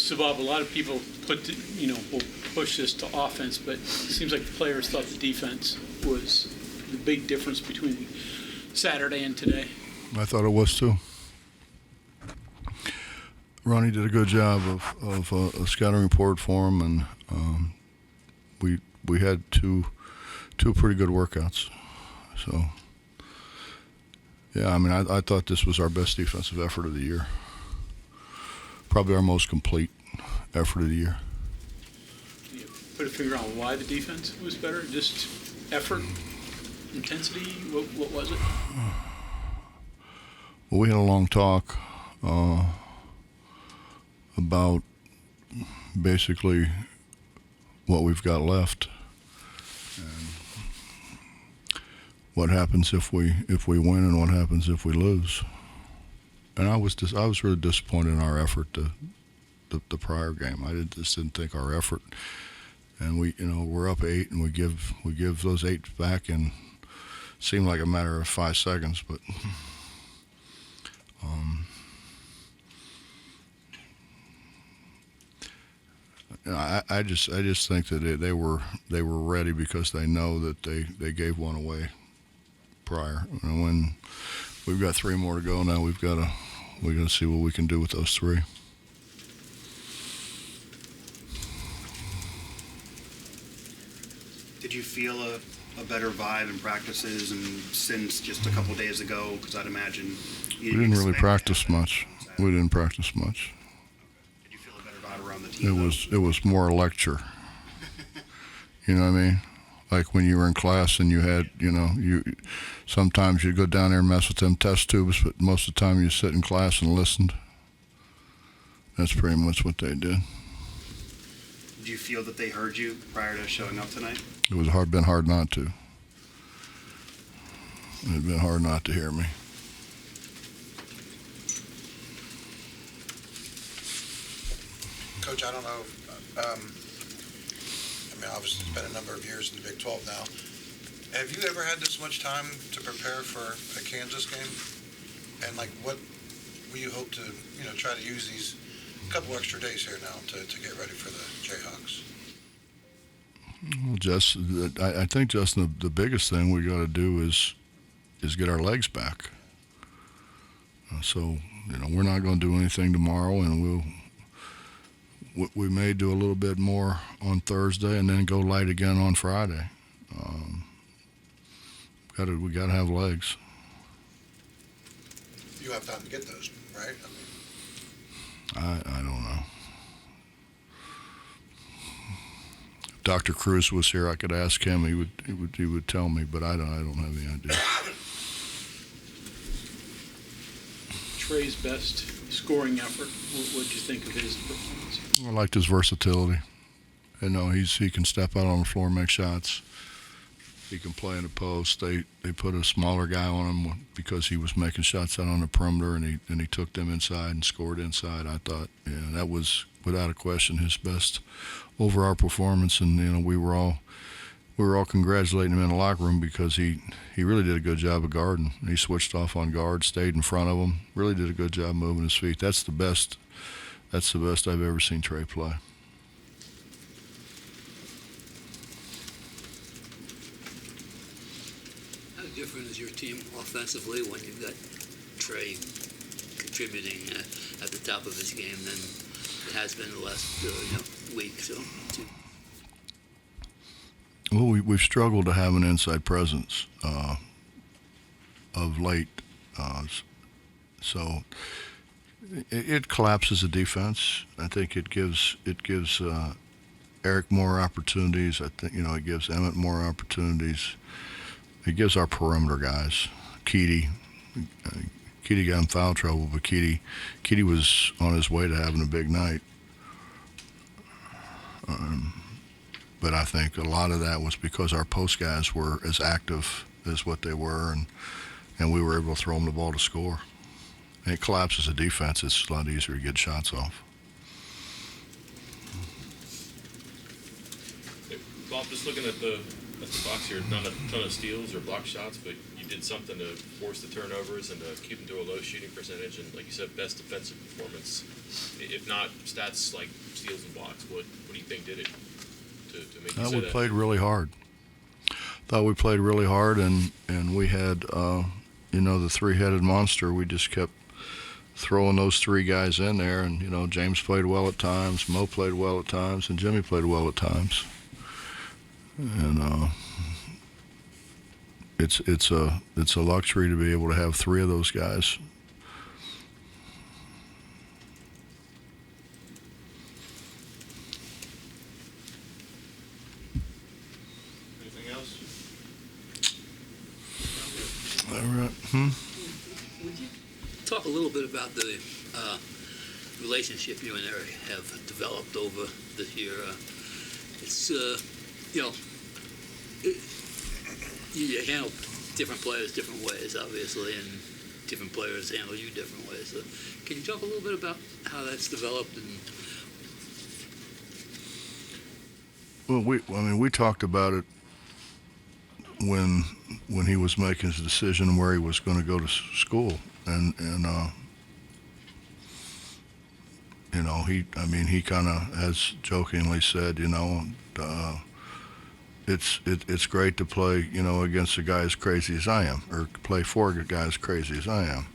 So, Bob, a lot of people will push this to offense, but it seems like the players thought the defense was the big difference between Saturday and today. I thought it was too. Ronnie did a good job of a scouting report for him, and we had two pretty good workouts. So, yeah, I mean, I thought this was our best defensive effort of the year. Probably our most complete effort of the year. Can you put a finger on why the defense was better? Just effort, intensity? What was it? Well, we had a long talk about basically what we've got left and what happens if we win and what happens if we lose. And I was really disappointed in our effort the prior game. I just didn't think our effort, and we're up 8 and we give those 8 back in it seemed like a matter of 5 seconds, but I just think that they were ready because they know that they gave one away prior. And when we've got 3 more to go now, we're gonna see what we can do with those 3. Did you feel a better vibe in practices and since just a couple days ago? Because I'd imagine we didn't really practice much. We didn't practice much. Did you feel a better vibe around the team? It was more a lecture. You know what I mean? Like when you were in class and you had, you sometimes you'd go down there and mess with them test tubes, but most of the time you sit in class and listened. That's pretty much what they did. Did you feel that they heard you prior to showing up tonight? It was been hard not to. It had been hard not to hear me. Coach, I don't know. Obviously, it's been a number of years in the Big 12 now. Have you ever had this much time to prepare for a Kansas game? And what will you hope to, try to use these couple extra days here now to get ready for the Jayhawks? Well, I think, Justin, the biggest thing we got to do is get our legs back. So, we're not going to do anything tomorrow, and we may do a little bit more on Thursday and then go light again on Friday. We got to have legs. You have time to get those, right? I don't know. If Dr. Cruz was here, I could ask him. He would tell me, but I don't have any idea. Trey's best scoring effort. What did you think of his performance? I liked his versatility. He can step out on the floor and make shots. He can play in the post. They put a smaller guy on him because he was making shots out on the perimeter, and he took them inside and scored inside. I thought, that was without a question his best overall performance. And we were all congratulating him in the locker room because he really did a good job of guarding. He switched off on guard, stayed in front of him, really did a good job moving his feet. That's the best I've ever seen Trey play. How different is your team offensively when you've got Trey contributing at the top of his game than it has been the last week? So. Well, we've struggled to have an inside presence of late, so it collapses the defense. I think it gives Eric more opportunities. I think it gives Emmett more opportunities. It gives our perimeter guys, Keedy got in foul trouble, but Keedy was on his way to having a big night. But I think a lot of that was because our post guys were as active as what they were, and we were able to throw them the ball to score. And it collapses the defense. It's a lot easier to get shots off. Bob, just looking at the That's the box here. Not a ton of steals or block shots, but you did something to force the turnovers and to keep them to a low shooting percentage. And like you said, best defensive performance. If not stats like steals and blocks, what do you think did it to make you say We that? played really hard. Thought we played really hard, and we had, the three-headed monster. We just kept throwing those three guys in there, and James played well at times, Mo played well at times, and Jimmy played well at times. And it's a luxury to be able to have three of those guys. Anything else? All right. Would you talk a little bit about the relationship you and Eric have developed over this year? It's, you handle different players different ways, obviously, and different players handle you different ways. So can you talk a little bit about how that's developed? Well, we talked about it when he was making his decision where he was going to go to school, and he kind of has jokingly said, it's great to play, against a guy as crazy as I am, or play for a guy as crazy as I am,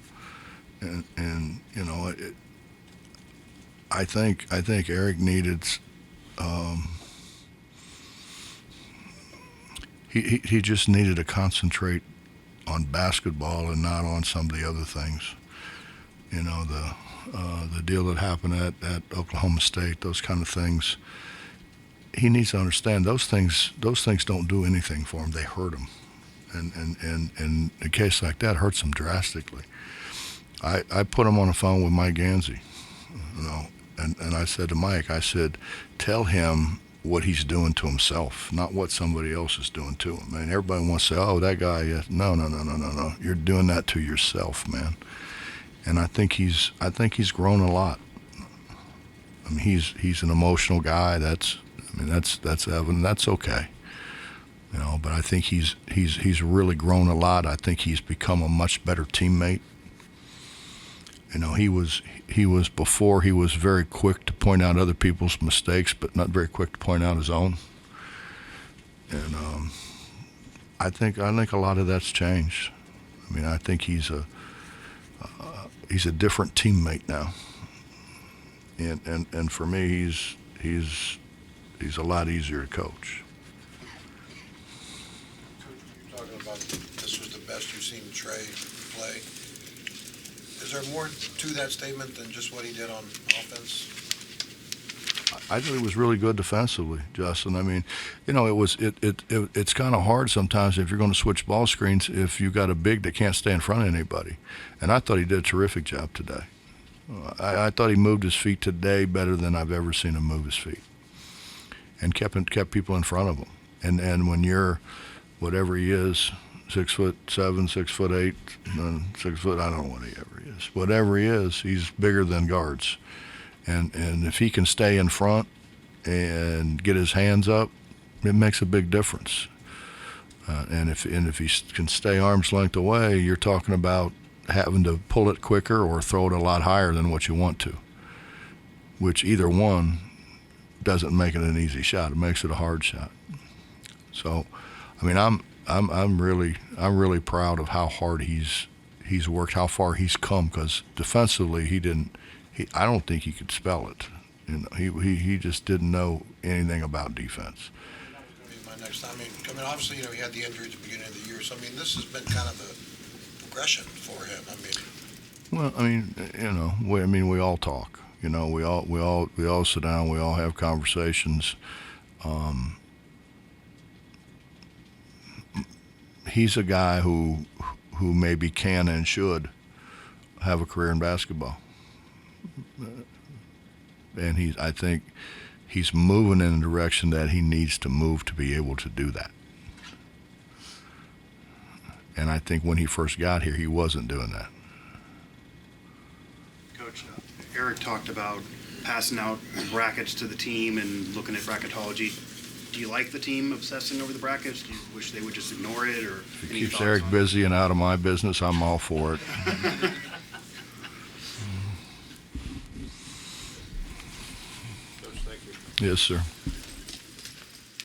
and I think Eric needed. He just needed to concentrate on basketball and not on some of the other things. The deal that happened at Oklahoma State, those kind of things. He needs to understand those things don't do anything for him. They hurt him, and a case like that hurts him drastically. I put him on the phone with Mike Gansey, and I said to Mike, I said, tell him what he's doing to himself, not what somebody else is doing to him. Man, everybody wants to say, oh, that guy, yes. No. You're doing that to yourself, man. And I think he's grown a lot. I mean, he's an emotional guy. That's evident. That's okay. But I think he's really grown a lot. I think he's become a much better teammate. He was before, he was very quick to point out other people's mistakes, but not very quick to point out his own. And I think a lot of that's changed. I think he's a different teammate now. And for me, he's a lot easier to coach. You're talking about this was the best you've seen Trey play. Is there more to that statement than just what he did on offense? I thought he was really good defensively, Justin. It's kind of hard sometimes if you're going to switch ball screens if you got a big that can't stay in front of anybody. And I thought he did a terrific job today. I thought he moved his feet today better than I've ever seen him move his feet, and kept people in front of him. And when you're whatever he is, 6'7", 6'8", 6 foot, I don't know what he ever is. Whatever he is, he's bigger than guards. And if he can stay in front and get his hands up, it makes a big difference. And if he can stay arm's length away, you're talking about having to pull it quicker or throw it a lot higher than what you want to, which either one doesn't make it an easy shot. It makes it a hard shot. So, I'm really proud of how hard he's worked, how far he's come, because defensively I don't think he could spell it. He just didn't know anything about defense. That was going to be my next time. Obviously, he had the injury at the beginning of the year, so this has been kind of a progression for him. Well, we all talk. We all sit down. We all have conversations. He's a guy who maybe can and should have a career in basketball. And I think he's moving in a direction that he needs to move to be able to do that. And I think when he first got here, he wasn't doing that. Coach, Eric talked about passing out brackets to the team and looking at bracketology. Do you like the team obsessing over the brackets? Do you wish they would just ignore it, or If it any keeps thoughts Eric on it? busy and out of my business, I'm all for it. Coach, thank you. Yes, sir.